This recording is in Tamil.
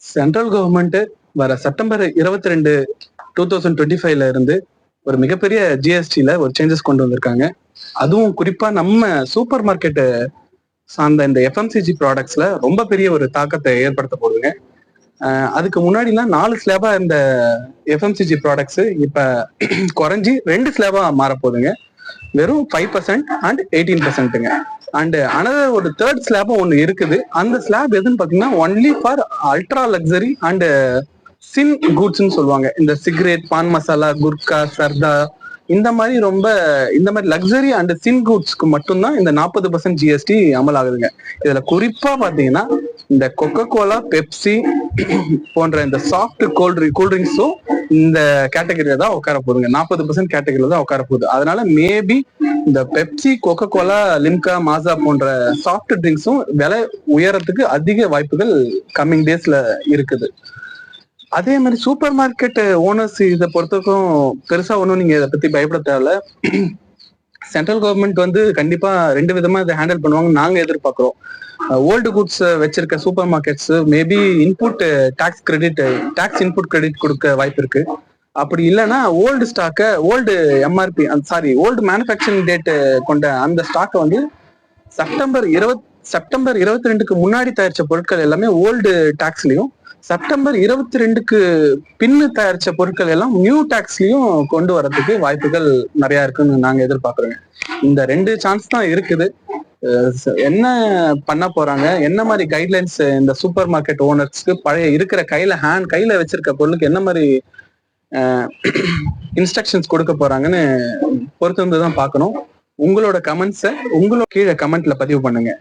சென்ட்ரல் கவர்மெண்ட் வர செப்டம்பர் 22 2025 இருந்து ஒரு மிகப்பெரிய ஜிஎஸ்டில ஒரு சேஞ்சஸ் கொண்டு வந்திருக்காங்க. அதுவும் குறிப்பா நம்ம சூப்பர் மார்க்கெட் சார்ந்த இந்த எஃப்எம்சிஜி ப்ராடக்ட்ஸ்ல ரொம்ப பெரிய ஒரு தாக்கத்தை ஏற்படுத்த போகுதுங்க. அதுக்கு முன்னாடிலாம் 4 ஸ்லாபா இருந்த எஃப்எம்சிஜி ப்ராடக்ட்ஸ் இப்ப குறைஞ்சி 2 ஸ்லாபா மாறப்போகுதுங்க. வெறும் 5% அண்ட் 18%ங்க. அண்ட் அனதர் ஒரு தேர்ட் ஸ்லாபும் ஒன்று இருக்குது. அந்த ஸ்லாப் எதுன்னு பார்த்தீங்கன்னா only for ultra luxury and sin குட்ஸ்ன்னு சொல்லுவாங்க. இந்த சிகரெட், பான் மசாலா, குர்கா, சர்தா இந்த மாதிரி லக்ஸரி அண்ட் சின் குட்ஸ்க்கு மட்டும்தான் இந்த 40% ஜிஎஸ்டி அமல் ஆகுதுங்க. இதுல குறிப்பா பாத்தீங்கன்னா இந்த கொக்கோ கோலா, பெப்சி போன்ற இந்த சாஃப்ட் கூல்ட்ரிங்க்ஸும் இந்த கேட்டகரியில தான் உட்கார போகுதுங்க. 40% கேட்டகரியில தான் உட்கார போகுது. அதனால மேபி இந்த பெப்சி, கொக்கோ கோலா, லிம்கா, மாசா போன்ற சாஃப்ட் ட்ரிங்க்ஸும் விலை உயரத்துக்கு அதிக வாய்ப்புகள் கம்மிங் டேஸ்ல இருக்குது. அதே மாதிரி சூப்பர் மார்க்கெட் ஓனர்ஸ் இதை பொறுத்தவரைக்கும் பெருசா ஒன்றும் நீங்க இதை பத்தி பயப்பட தேவையில்ல. சென்ட்ரல் கவர்மெண்ட் கண்டிப்பா 2 விதமா இதை ஹேண்டில் பண்ணுவாங்கன்னு நாங்க எதிர்பார்க்கிறோம். ஓல்டு குட்ஸ் வச்சிருக்க supermarkets maybe tax input credit கொடுக்க வாய்ப்பு இருக்கு. அப்படி இல்லைன்னா ஓல்டு ஸ்டாக்கை, old MRP old manufacturing date கொண்ட அந்த ஸ்டாக்கை செப்டம்பர் 22க்கு முன்னாடி தயாரிச்ச பொருட்கள் எல்லாமே ஓல்டு டாக்ஸ்லயும், செப்டம்பர் 22க்கு பின்னு தயாரிச்ச பொருட்கள் எல்லாம் நியூ டாக்ஸ்லயும் கொண்டு வரதுக்கு வாய்ப்புகள் நிறைய இருக்குன்னு நாங்க எதிர்பார்க்கிறோங்க. இந்த 2 சான்ஸ் தான் இருக்குது. என்ன பண்ண போறாங்க, என்ன மாதிரி கைட்லைன்ஸ் இந்த சூப்பர் மார்க்கெட் ஓனர்ஸ்க்கு பழைய இருக்கிற கையில வச்சிருக்க பொருளுக்கு என்ன மாதிரி இன்ஸ்ட்ரக்ஷன்ஸ் கொடுக்க போறாங்கன்னு பொறுத்து வந்து தான் பார்க்கணும். உங்களோட கமெண்ட்ஸை கீழே கமெண்ட்ல பதிவு பண்ணுங்க.